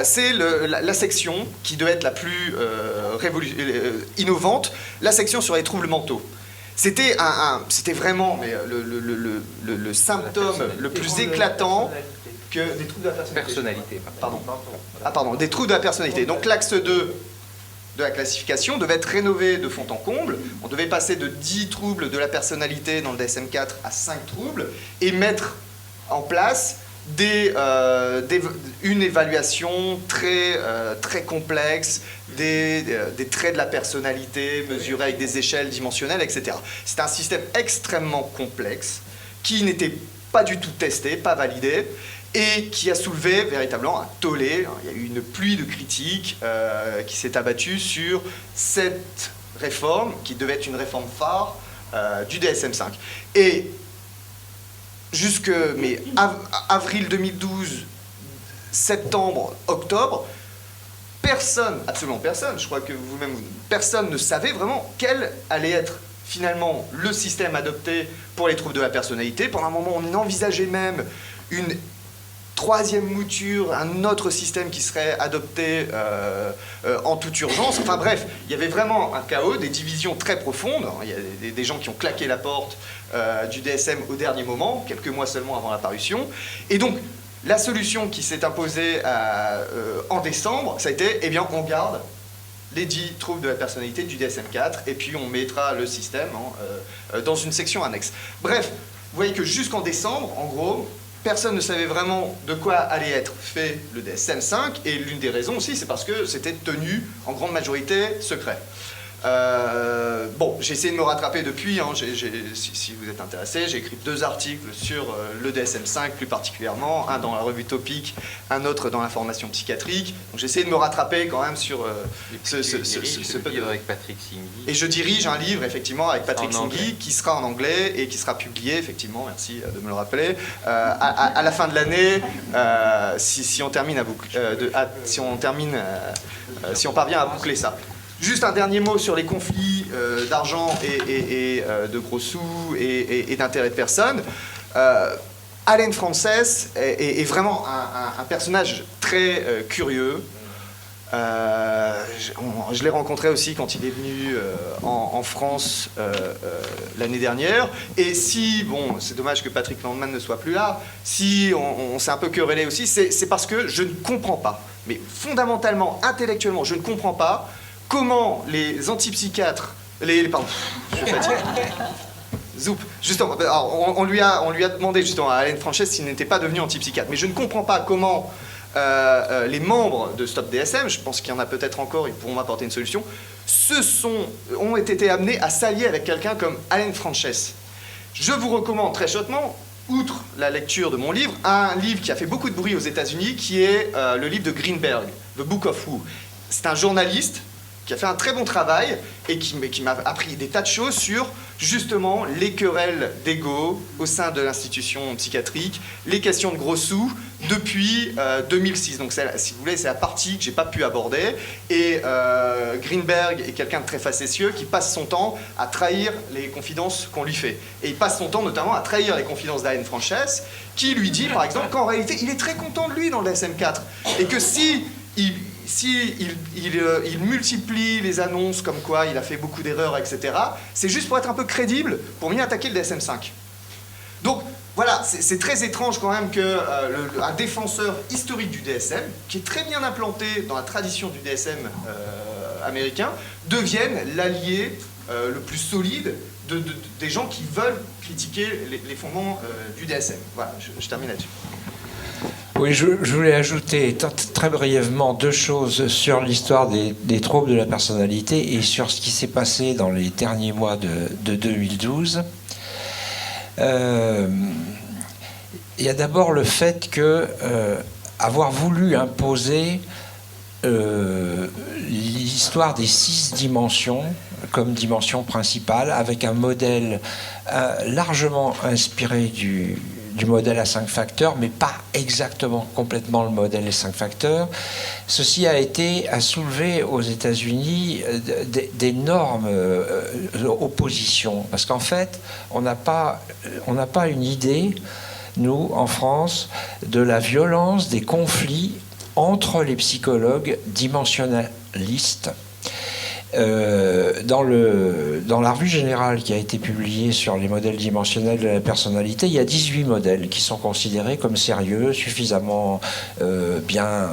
C'est la section qui doit être la plus innovante, la section sur les troubles mentaux. C'était vraiment le symptôme le plus éclatant que des troubles de la personnalité. Des troubles de la personnalité. Donc l'axe 2 de la classification devait être rénové de fond en comble. On devait passer de 10 troubles de la personnalité dans le DSM-4 à 5 troubles et mettre en place une évaluation très complexe des traits de la personnalité mesurés avec des échelles dimensionnelles, etc. C'est un système extrêmement complexe qui n'était pas du tout testé, pas validé, et qui a soulevé véritablement un tollé. Il y a eu une pluie de critiques qui s'est abattue sur cette réforme, qui devait être une réforme phare du DSM-5. Et avril 2012, septembre, octobre, personne, absolument personne, je crois que vous-même, personne ne savait vraiment quel allait être finalement le système adopté pour les troubles de la personnalité. Pendant un moment, on envisageait même une troisième mouture, un autre système qui serait adopté en toute urgence. Enfin bref, il y avait vraiment un chaos, des divisions très profondes. Il y a des gens qui ont claqué la porte du DSM au dernier moment, quelques mois seulement avant la parution. Et donc, la solution qui s'est imposée en décembre, ça a été, eh bien, on garde les 10 troubles de la personnalité du DSM-4, et puis on mettra le système dans une section annexe. Bref, vous voyez que jusqu'en décembre, en gros, personne ne savait vraiment de quoi allait être fait le DSM-5, et l'une des raisons aussi, c'est parce que c'était tenu en grande majorité secret. Bon, j'ai essayé de me rattraper depuis, hein, si vous êtes intéressé, j'ai écrit 2 articles sur le DSM-5 plus particulièrement, un dans la revue Topic, un autre dans l'information psychiatrique. Donc j'ai essayé de me rattraper quand même sur ce livre avec Patrick Singhi. Et je dirige un livre effectivement avec Patrick Singhi qui sera en anglais et qui sera publié, effectivement, merci de me le rappeler, à la fin de l'année, si on termine si on parvient à boucler ça. Juste un dernier mot sur les conflits d'argent et de gros sous et d'intérêt de personnes. Allen Frances est vraiment un personnage très curieux. Je l'ai rencontré aussi quand il est venu en France l'année dernière. Et si, bon, c'est dommage que Patrick Landman ne soit plus là, si on s'est un peu querellé aussi, c'est parce que je ne comprends pas. Mais fondamentalement, intellectuellement, je ne comprends pas comment les antipsychiatres, pardon, je suis fatigué. Zoup. Justement, alors, on lui a demandé justement à Allen Frances s'il n'était pas devenu antipsychiatre. Mais je ne comprends pas comment les membres de Stop DSM, je pense qu'il y en a peut-être encore, ils pourront m'apporter une solution, ont été amenés à s'allier avec quelqu'un comme Allen Frances. Je vous recommande très chaudement, outre la lecture de mon livre, un livre qui a fait beaucoup de bruit aux États-Unis, qui est le livre de Greenberg, The Book of Who. C'est un journaliste qui a fait un très bon travail et qui m'a appris des tas de choses sur justement les querelles d'ego au sein de l'institution psychiatrique, les questions de gros sous depuis 2006. Donc si vous voulez, c'est la partie que j'ai pas pu aborder. Et Greenberg est quelqu'un de très facétieux qui passe son temps à trahir les confidences qu'on lui fait. Et il passe son temps notamment à trahir les confidences d'Allen Frances, qui lui dit par exemple qu'en réalité il est très content de lui dans le DSM-4 et que si il multiplie les annonces comme quoi il a fait beaucoup d'erreurs, etc., c'est juste pour être un peu crédible, pour mieux attaquer le DSM-5. Donc voilà, c'est très étrange quand même qu'un défenseur historique du DSM, qui est très bien implanté dans la tradition du DSM américain, devienne l'allié le plus solide des gens qui veulent critiquer les fondements du DSM. Voilà, je termine là-dessus. Oui, je voulais ajouter très brièvement 2 choses sur l'histoire des troubles de la personnalité et sur ce qui s'est passé dans les derniers mois de 2012. Il y a d'abord le fait que avoir voulu imposer l'histoire des 6 dimensions comme dimension principale, avec un modèle largement inspiré du modèle à 5 facteurs, mais pas exactement complètement le modèle à 5 facteurs. Ceci a soulevé aux États-Unis d'énormes oppositions, parce qu'en fait, on n'a pas une idée, nous, en France, de la violence des conflits entre les psychologues dimensionnalistes. Dans la revue générale qui a été publiée sur les modèles dimensionnels de la personnalité, il y a 18 modèles qui sont considérés comme sérieux, suffisamment bien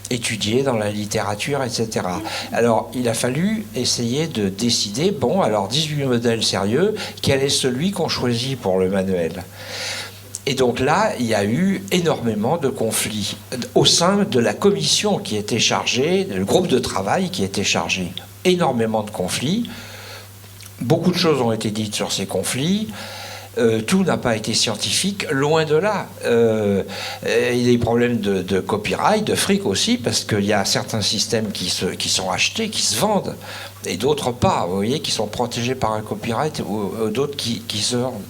étudiés dans la littérature, etc. Alors, il a fallu essayer de décider, bon, alors 18 modèles sérieux, quel est celui qu'on choisit pour le manuel ? Et donc là, il y a eu énormément de conflits au sein de la commission qui était chargée, le groupe de travail qui était chargé. Énormément de conflits. Beaucoup de choses ont été dites sur ces conflits. Tout n'a pas été scientifique, loin de là. Il y a des problèmes de copyright, de fric aussi, parce qu'il y a certains systèmes qui sont achetés, qui se vendent, et d'autres pas, vous voyez, qui sont protégés par un copyright, ou d'autres qui se vendent.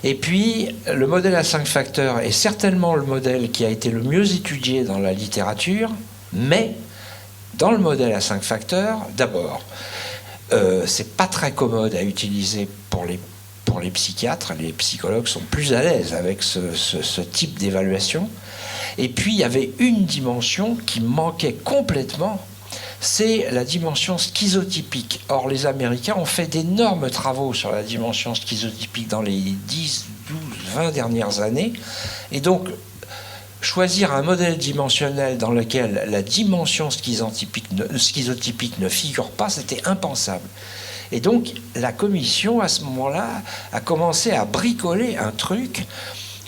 Et puis, le modèle à 5 facteurs est certainement le modèle qui a été le mieux étudié dans la littérature, mais dans le modèle à 5 facteurs, d'abord, c'est pas très commode à utiliser pour les psychiatres. Les psychologues sont plus à l'aise avec ce type d'évaluation. Et puis, il y avait une dimension qui manquait complètement, c'est la dimension schizotypique. Or, les Américains ont fait d'énormes travaux sur la dimension schizotypique dans les 10, 12, 20 dernières années. Et donc, choisir un modèle dimensionnel dans lequel la dimension schizotypique ne figure pas, c'était impensable. Et donc, la commission, à ce moment-là, a commencé à bricoler un truc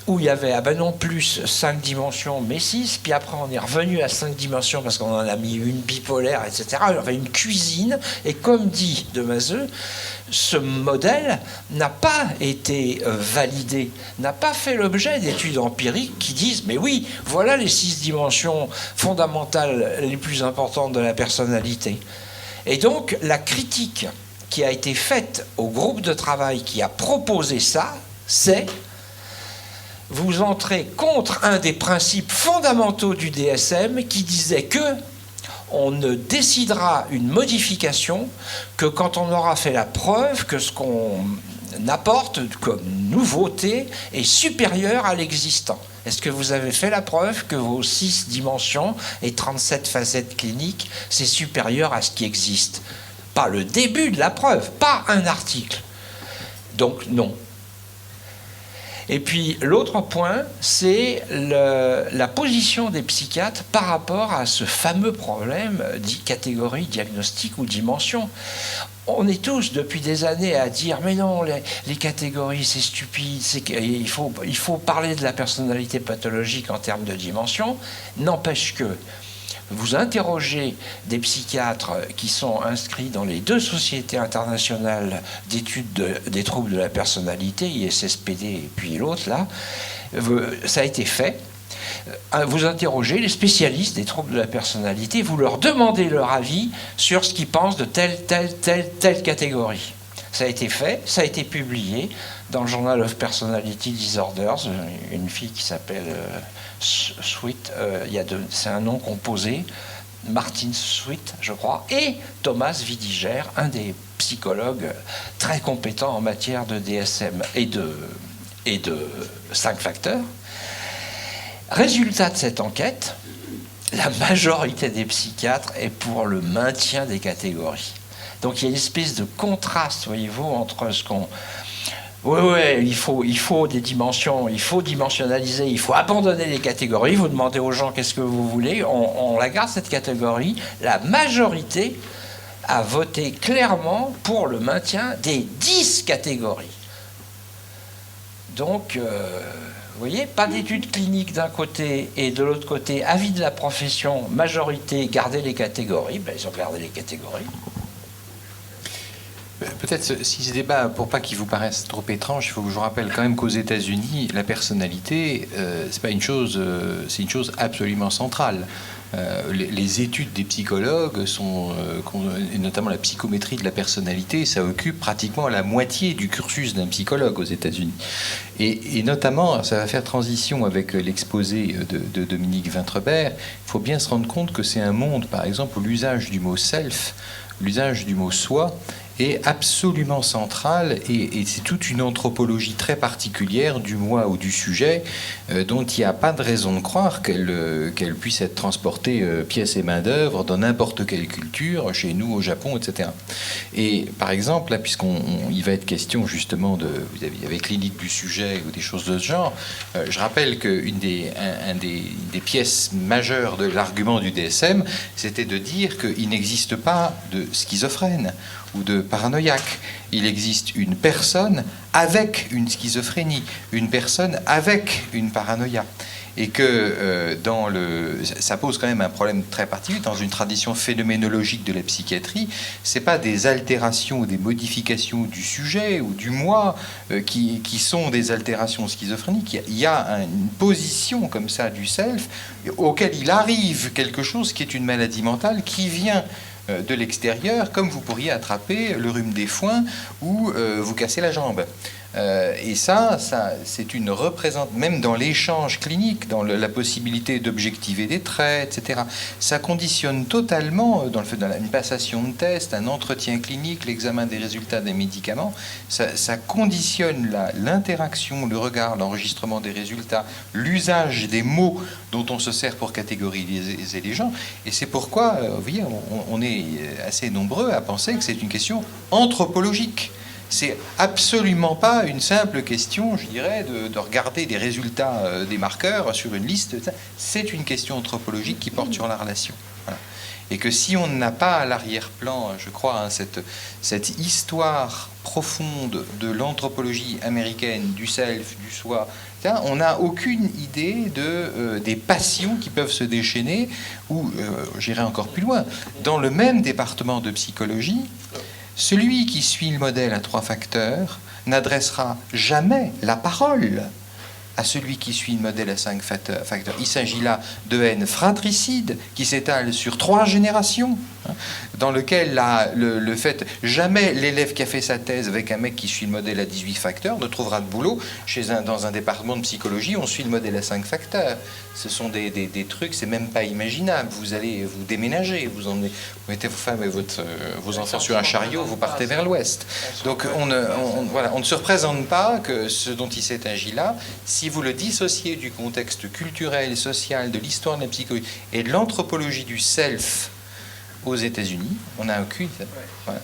où il y avait, non plus 5 dimensions, mais 6, puis après on est revenu à 5 dimensions parce qu'on en a mis une bipolaire, etc. Il y avait une cuisine, et comme dit de Mazeux, ce modèle n'a pas été validé, n'a pas fait l'objet d'études empiriques qui disent, mais oui, voilà les 6 dimensions fondamentales les plus importantes de la personnalité. Et donc, la critique qui a été faite au groupe de travail qui a proposé ça, c'est: vous entrez contre un des principes fondamentaux du DSM qui disait que on ne décidera une modification que quand on aura fait la preuve que ce qu'on apporte comme nouveauté est supérieur à l'existant. Est-ce que vous avez fait la preuve que vos 6 dimensions et 37 facettes cliniques, c'est supérieur à ce qui existe? Pas le début de la preuve, pas un article. Donc non. Et puis l'autre point, c'est la position des psychiatres par rapport à ce fameux problème dit catégorie, diagnostic ou dimension. On est tous depuis des années à dire mais non, les catégories c'est stupide, il faut parler de la personnalité pathologique en termes de dimension. N'empêche que vous interrogez des psychiatres qui sont inscrits dans les 2 sociétés internationales d'études des troubles de la personnalité, ISSPD et puis l'autre là, ça a été fait. Vous interrogez les spécialistes des troubles de la personnalité, vous leur demandez leur avis sur ce qu'ils pensent de telle catégorie. Ça a été fait, ça a été publié dans le Journal of Personality Disorders, une fille qui s'appelle Sweet, c'est un nom composé, Martin Sweet, je crois, et Thomas Vidiger, un des psychologues très compétents en matière de DSM et de 5 facteurs. Résultat de cette enquête, la majorité des psychiatres est pour le maintien des catégories. Donc il y a une espèce de contraste, voyez-vous, entre ce qu'on... Oui, il faut des dimensions, il faut dimensionnaliser, il faut abandonner les catégories, vous demandez aux gens qu'est-ce que vous voulez, on la garde cette catégorie. La majorité a voté clairement pour le maintien des 10 catégories. Donc, vous voyez, pas d'études cliniques d'un côté et de l'autre côté, avis de la profession, majorité, garder les catégories, ben, ils ont gardé les catégories. Peut-être, si ce débat, pour pas qu'il vous paraisse trop étrange, il faut que je vous rappelle quand même qu'aux États-Unis, la personnalité, c'est pas une chose, c'est une chose absolument centrale. Les études des psychologues sont, et notamment la psychométrie de la personnalité, ça occupe pratiquement la moitié du cursus d'un psychologue aux États-Unis. Et notamment, ça va faire transition avec l'exposé de Dominique Vintrebert. Il faut bien se rendre compte que c'est un monde, par exemple, où l'usage du mot self, l'usage du mot soi, est absolument central et c'est toute une anthropologie très particulière du moi ou du sujet dont il n'y a pas de raison de croire qu'elle puisse être transportée pièce et main d'œuvre dans n'importe quelle culture, chez nous, au Japon, etc. Et par exemple, là, puisqu'il va être question justement vous avez clinique du sujet ou des choses de ce genre, je rappelle qu'une des pièces majeures de l'argument du DSM, c'était de dire qu'il n'existe pas de schizophrène ou de paranoïaque. Il existe une personne avec une schizophrénie, une personne avec une paranoïa. et que ça pose quand même un problème très particulier dans une tradition phénoménologique de la psychiatrie. C'est pas des altérations ou des modifications du sujet ou du moi qui sont des altérations schizophréniques. Il y a une position comme ça du self auquel il arrive quelque chose qui est une maladie mentale qui vient de l'extérieur, comme vous pourriez attraper le rhume des foins ou vous casser la jambe. Et ça c'est une représente, même dans l'échange clinique, dans la possibilité d'objectiver des traits, etc. Ça conditionne totalement, dans une passation de test, un entretien clinique, l'examen des résultats des médicaments, ça conditionne l'interaction, le regard, l'enregistrement des résultats, l'usage des mots dont on se sert pour catégoriser les gens. Et c'est pourquoi, vous voyez, on est assez nombreux à penser que c'est une question anthropologique. C'est absolument pas une simple question, je dirais, de regarder des résultats des marqueurs sur une liste. C'est une question anthropologique qui porte sur la relation. Voilà. Et que si on n'a pas à l'arrière-plan, je crois, hein, cette histoire profonde de l'anthropologie américaine, du self, du soi, on n'a aucune idée des passions qui peuvent se déchaîner, ou j'irai encore plus loin, dans le même département de psychologie. Celui qui suit le modèle à 3 facteurs n'adressera jamais la parole à celui qui suit le modèle à 5 facteurs. Il s'agit là de haine fratricide qui s'étale sur 3 générations, dans lequel le fait jamais l'élève qui a fait sa thèse avec un mec qui suit le modèle à 18 facteurs ne trouvera de boulot dans un département de psychologie où on suit le modèle à 5 facteurs. Ce sont des trucs, c'est même pas imaginable. Vous allez vous déménager, vous mettez vos femmes et vos enfants sur un chariot, vous partez vers l'ouest. Donc on ne se représente pas que ce dont il s'agit là, si vous le dissociez du contexte culturel, social, de l'histoire de la psychologie et de l'anthropologie du self aux États-Unis, on n'a aucune. Voilà.